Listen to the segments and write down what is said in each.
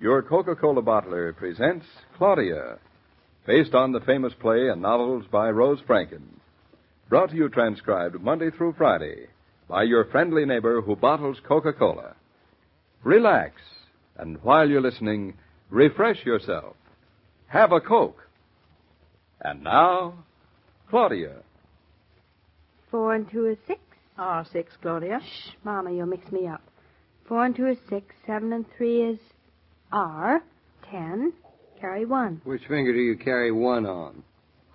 Your Coca-Cola bottler presents Claudia, based on the famous play and novels by Rose Franken. Brought to you transcribed Monday through Friday by your friendly neighbor who bottles Coca-Cola. Relax, and while you're listening, refresh yourself. Have a Coke. And now, Claudia. 4 and 2 is 6. R6, Claudia. Shh, Mama, you'll mix me up. 4 and 2 is 6. 7 and 3 is R. 10. Carry 1. Which finger do you carry 1 on?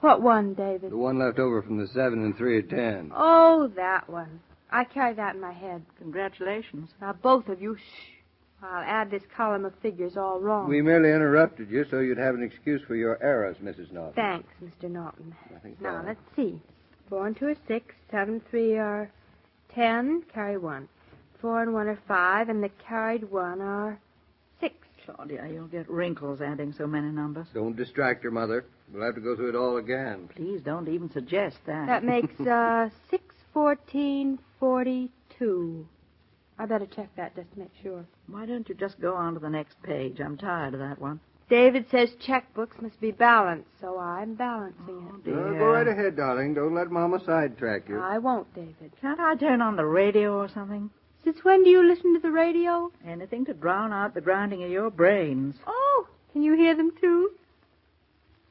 What one, David? The one left over from the 7 and 3 of 10. Oh, that one. I carry that in my head. Congratulations. Now, both of you, shh. I'll add this column of figures all wrong. We merely interrupted you so you'd have an excuse for your errors, Mrs. Naughton. Thanks, Mr. Naughton. Nothing Now, wrong. let's see. 4 and 2 are 6. 7 and 3 are 10. Carry 1. 4 and 1 are 5, and the carried 1 are 6. Claudia, you'll get wrinkles adding so many numbers. Don't distract her, Mother. We'll have to go through it all again. Please don't even suggest that. That makes 6, 14, 42. I better check that just to make sure. Why don't you just go on to the next page? I'm tired of that one. David says checkbooks must be balanced, so I'm balancing Oh, it. dear. Go right ahead, darling. Don't let Mama sidetrack you. I won't, David. Can't I turn on the radio or something? Since when do you listen to the radio? Anything to drown out the grinding of your brains. Oh, can you hear them too?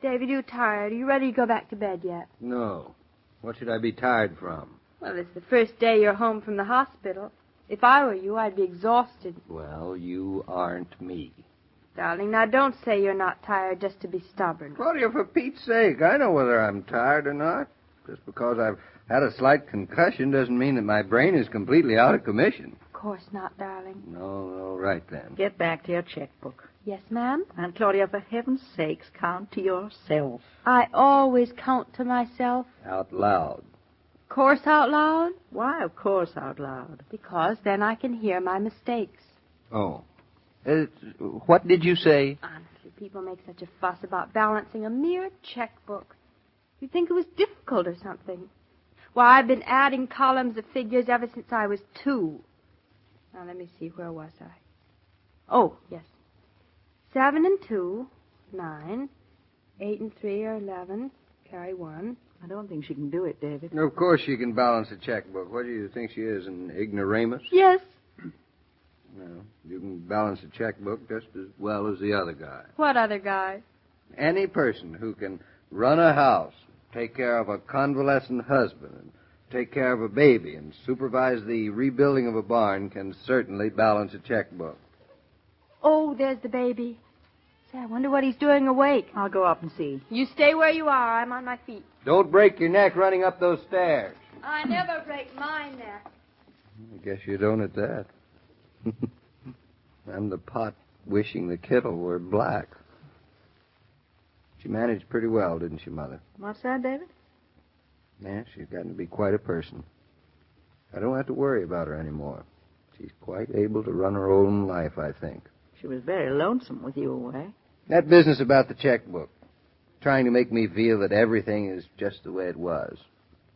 David, you tired? Are you ready to go back to bed yet? No. What should I be tired from? Well, it's the first day you're home from the hospital. If I were you, I'd be exhausted. Well, you aren't me. Darling, now don't say you're not tired just to be stubborn. Claudia, for Pete's sake, I know whether I'm tired or not. Just because I've had a slight concussion doesn't mean that my brain is completely out of commission. Of course not, darling. No, all right then. Get back to your checkbook. Yes, ma'am? And, Claudia, for heaven's sakes, count to yourself. I always count to myself. Out loud. Course out loud? Why, of course, out loud? Because then I can hear my mistakes. Oh. What did you say? Honestly, people make such a fuss about balancing a mere checkbook. You'd think it was difficult or something. Why, I've been adding columns of figures ever since I was 2. Now, let me see, where was I? Oh, yes. 7 and 2, 9. 8 and 3 are 11. Carry 1. I don't think she can do it, David. Of course she can balance a checkbook. What do you think she is, an ignoramus? Yes. Well, you can balance a checkbook just as well as the other guy. What other guy? Any person who can run a house, take care of a convalescent husband, and take care of a baby, and supervise the rebuilding of a barn can certainly balance a checkbook. Oh, there's the baby. Say, I wonder what he's doing awake. I'll go up and see. You stay where you are. I'm on my feet. Don't break your neck running up those stairs. I never break my neck. I guess you don't at that. I'm the pot wishing the kettle were black. She managed pretty well, didn't she, Mother? What's that, David? Yeah, she's gotten to be quite a person. I don't have to worry about her anymore. She's quite able to run her own life, I think. She was very lonesome with you away. That business about the checkbook, trying to make me feel that everything is just the way it was.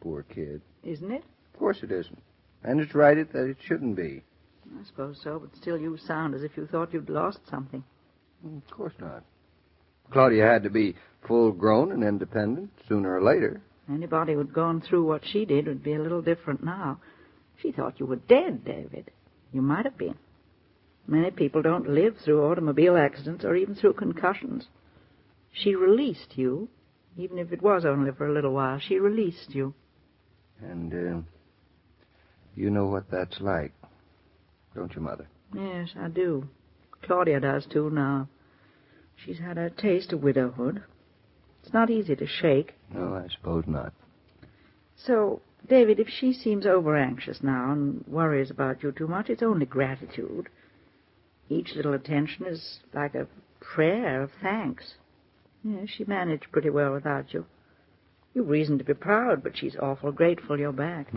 Poor kid. Isn't it? Of course it isn't. And it's right that it shouldn't be. I suppose so, but still you sound as if you thought you'd lost something. Of course not. Claudia had to be full-grown and independent sooner or later. Anybody who'd gone through what she did would be a little different now. She thought you were dead, David. You might have been. Many people don't live through automobile accidents or even through concussions. She released you, even if it was only for a little while. She released you. And, you know what that's like, don't you, Mother? Yes, I do. Claudia does, too, now. She's had a taste of widowhood. It's not easy to shake. No, I suppose not. So, David, if she seems over-anxious now and worries about you too much, it's only gratitude. Each little attention is like a prayer of thanks. Yes, she managed pretty well without you. You've reason to be proud, but she's awful grateful you're back.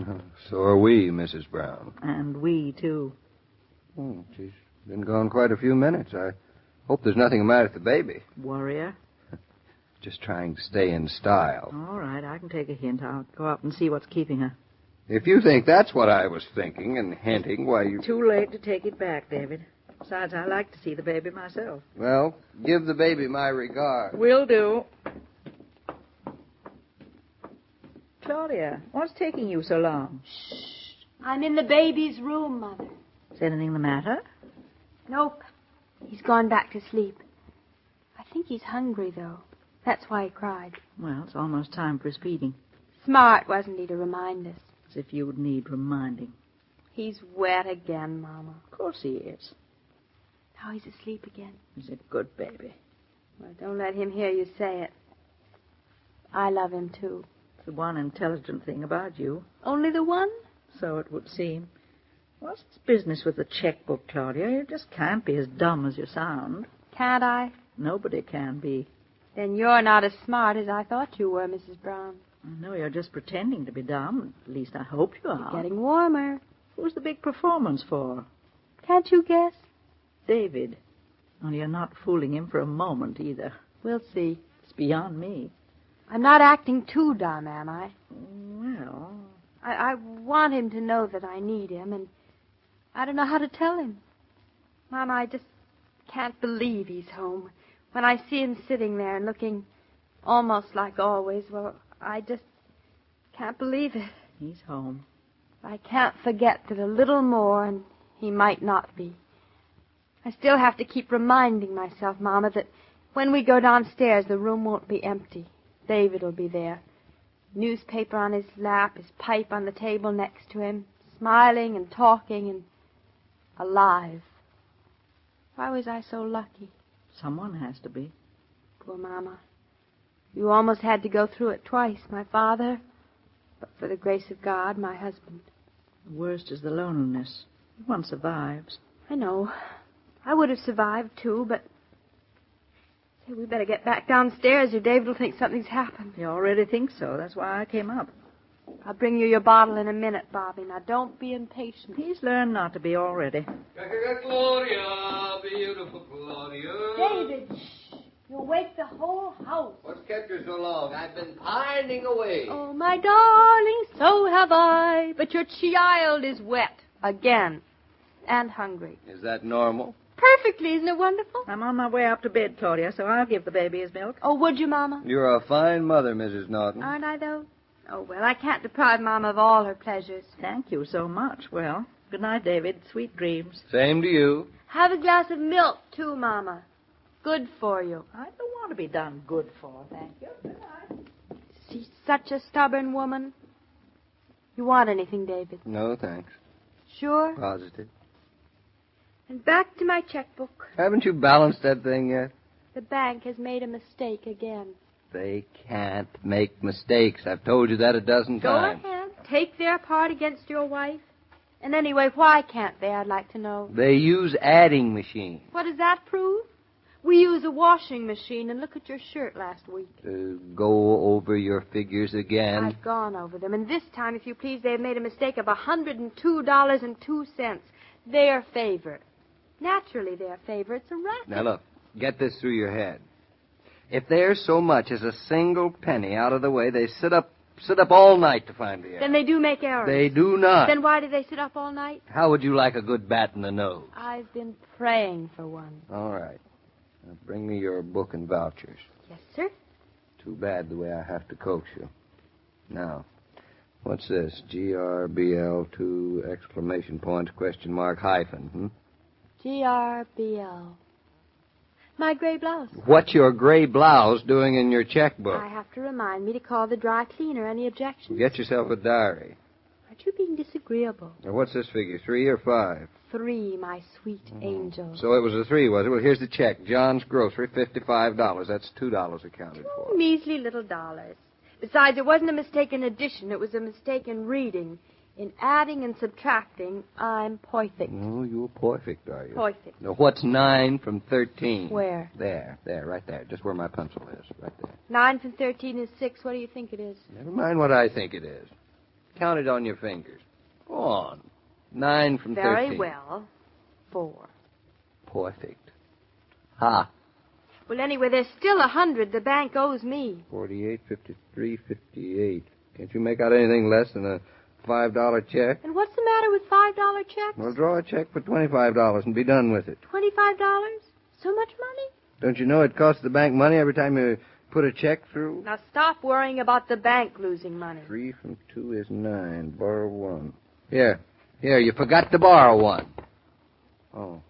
So are we, Mrs. Brown. And we, too. Oh, she's been gone quite a few minutes. I hope there's nothing the matter with the baby. Worrier? Just trying to stay in style. All right, I can take a hint. I'll go up and see what's keeping her. If you think that's what I was thinking and hinting, why you... Too late to take it back, David. Besides, I like to see the baby myself. Well, give the baby my regard. Will do. Claudia, what's taking you so long? Shh. I'm in the baby's room, Mother. Is anything the matter? Nope. He's gone back to sleep. I think he's hungry, though. That's why he cried. Well, it's almost time for his feeding. Smart, wasn't he, to remind us? As if you would need reminding. He's wet again, Mama. Of course he is. Now he's asleep again. He's a good baby. Well, don't let him hear you say it. I love him, too. It's the one intelligent thing about you. Only the one? So it would seem. What's this business with the checkbook, Claudia? You just can't be as dumb as you sound. Can't I? Nobody can be. Then you're not as smart as I thought you were, Mrs. Brown. I know you're just pretending to be dumb. At least I hope you are. You're getting warmer. Who's the big performance for? Can't you guess? David. Only you're not fooling him for a moment, either. We'll see. It's beyond me. I'm not acting too dumb, am I? Well... I want him to know that I need him, and I don't know how to tell him. Mama, I just can't believe he's home. When I see him sitting there and looking almost like always, well, I just can't believe it. He's home. I can't forget that a little more and he might not be. I still have to keep reminding myself, Mama, that when we go downstairs, the room won't be empty. David will be there. Newspaper on his lap, his pipe on the table next to him, smiling and talking and alive. Why was I so lucky? Someone has to be. Poor Mama. You almost had to go through it twice, my father, but for the grace of God, my husband. The worst is the loneliness. One survives. I know. I would have survived, too, but... Say, we better get back downstairs or David will think something's happened. You already think so. That's why I came up. I'll bring you your bottle in a minute, Bobby. Now, don't be impatient. He's learned not to be already. Claudia, beautiful Claudia. David, shh. You'll wake the whole house. What's kept you so long? I've been pining away. Oh, my darling, so have I. But your child is wet again and hungry. Is that normal? Perfectly, isn't it wonderful? I'm on my way up to bed, Claudia, so I'll give the baby his milk. Oh, would you, Mama? You're a fine mother, Mrs. Naughton. Aren't I, though? Oh, well, I can't deprive Mama of all her pleasures. Thank you so much. Well, good night, David. Sweet dreams. Same to you. Have a glass of milk, too, Mama. Good for you. I don't want to be done good for, thank you. Good night. She's such a stubborn woman. You want anything, David? No, thanks. Sure? Positive. And back to my checkbook. Haven't you balanced that thing yet? The bank has made a mistake again. They can't make mistakes. I've told you that a dozen Go times. ahead. Take their part against your wife. And anyway, why can't they, I'd like to know. They use adding machines. What does that prove? We use a washing machine, and look at your shirt last week. Go over your figures again. I've gone over them, and this time, if you please, they have made a mistake of $102.02. Their favor. Naturally, their favor. It's a racket. Now, look, get this through your head. If there's so much as a single penny out of the way, they sit up all night to find the error. Then they do make errors. They do not. Then why do they sit up all night? How would you like a good bat in the nose? I've been praying for one. All right. Now bring me your book and vouchers. Yes, sir. Too bad the way I have to coax you. Now, what's this? GRBL 2 exclamation point question mark hyphen, GRBL. My gray blouse. What's your gray blouse doing in your checkbook? I have to remind me to call the dry cleaner. Any objections? Get yourself a diary. Aren't you being disagreeable? Now, what's this figure, 3 or 5? 3, my sweet angel. So it was a 3, was it? Well, here's the check. John's Grocery, $55. That's $2 accounted for. Measly little dollars. Besides, it wasn't a mistake in addition. It was a mistake in reading. In adding and subtracting, I'm perfect. Oh, you're perfect, are you? Perfect. Now, what's 9 from 13? Where? There, right there. Just where my pencil is, right there. 9 from 13 is 6. What do you think it is? Never mind what I think it is. Count it on your fingers. Go on. 9 from 13. Very well. 4. Perfect. Ha. Well, anyway, there's still 100 the bank owes me. 48, 53, 58. Can't you make out anything less than $5 check. And what's the matter with $5 checks? Well, draw a check for $25 and be done with it. $25? So much money? Don't you know it costs the bank money every time you put a check through? Now stop worrying about the bank losing money. 3 from 2 is 9. Borrow 1. Here, you forgot to borrow 1. Oh,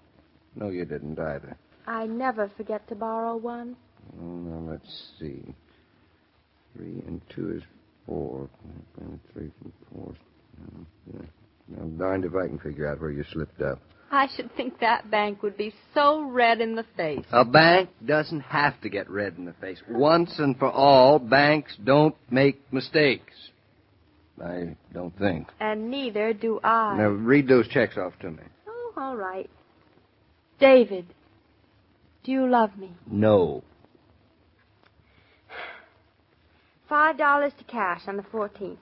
no, you didn't either. I never forget to borrow 1. Oh, now, let's see. 3 and 2 is 4. 3 from 4. Yeah. Now, darned if I can figure out where you slipped up. I should think that bank would be so red in the face. A bank doesn't have to get red in the face. Once and for all, banks don't make mistakes. I don't think. And neither do I. Now, read those checks off to me. Oh, all right. David, do you love me? No. $5 to cash on the 14th.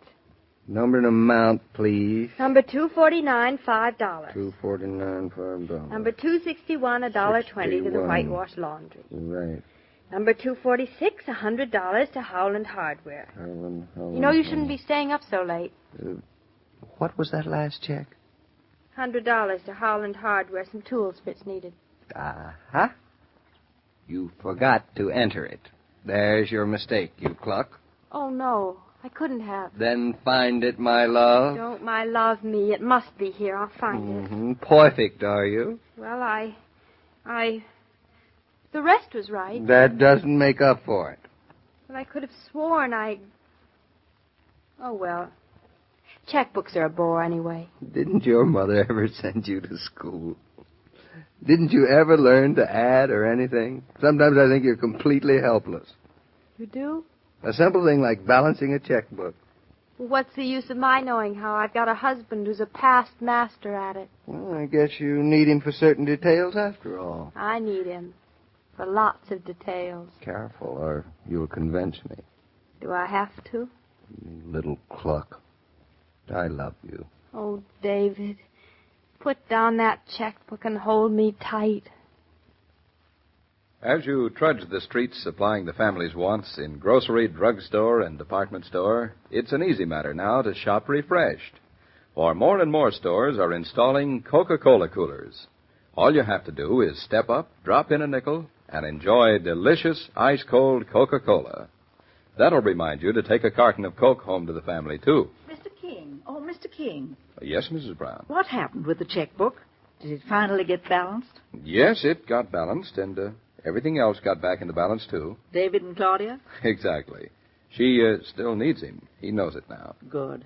Number and amount, please. Number 249, $5. 249, $5. Number 261, $1.20 to the whitewash laundry. Right. Number 246, $100 to Howland Hardware. Howland, You know you shouldn't be staying up so late. What was that last check? $100 to Howland Hardware. Some tools Fritz needed. Uh-huh. You forgot to enter it. There's your mistake, you cluck. Oh, no. I couldn't have. Then find it, my love. Don't my love me. It must be here. I'll find it. Perfect, are you? Well, the rest was right. That doesn't make up for it. But I could have sworn Oh, well. Checkbooks are a bore anyway. Didn't your mother ever send you to school? Didn't you ever learn to add or anything? Sometimes I think you're completely helpless. You do? A simple thing like balancing a checkbook. Well, what's the use of my knowing how? I've got a husband who's a past master at it. Well, I guess you need him for certain details after all. I need him for lots of details. Careful, or you'll convince me. Do I have to? You little cluck. I love you. Oh, David, put down that checkbook and hold me tight. As you trudge the streets supplying the family's wants in grocery, drugstore, and department store, it's an easy matter now to shop refreshed. For more and more stores are installing Coca-Cola coolers. All you have to do is step up, drop in a nickel, and enjoy delicious ice-cold Coca-Cola. That'll remind you to take a carton of Coke home to the family, too. Mr. King. Oh, Mr. King. Yes, Mrs. Brown. What happened with the checkbook? Did it finally get balanced? Yes, it got balanced, and everything else got back into balance, too. David and Claudia? Exactly. She still needs him. He knows it now. Good.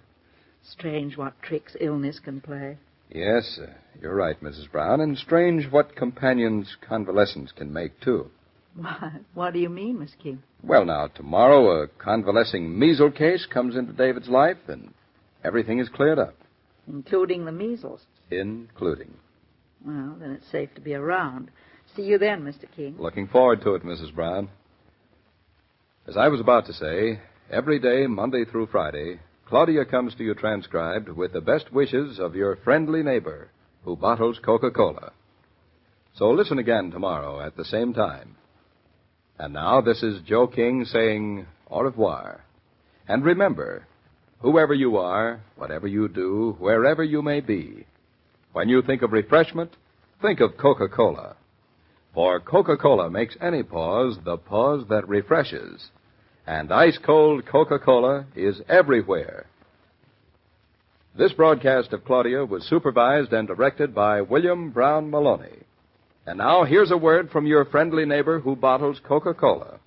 Strange what tricks illness can play. Yes, you're right, Mrs. Brown, and strange what companions convalescence can make, too. Why, what do you mean, Miss King? Well, now, tomorrow a convalescing measles case comes into David's life, and everything is cleared up. Including the measles? Including. Well, then it's safe to be around. See you then, Mr. King. Looking forward to it, Mrs. Brown. As I was about to say, every day, Monday through Friday, Claudia comes to you transcribed with the best wishes of your friendly neighbor who bottles Coca-Cola. So listen again tomorrow at the same time. And now this is Joe King saying au revoir. And remember, whoever you are, whatever you do, wherever you may be, when you think of refreshment, think of Coca-Cola. For Coca-Cola makes any pause the pause that refreshes. And ice-cold Coca-Cola is everywhere. This broadcast of Claudia was supervised and directed by William Brown Meloney. And now here's a word from your friendly neighbor who bottles Coca-Cola.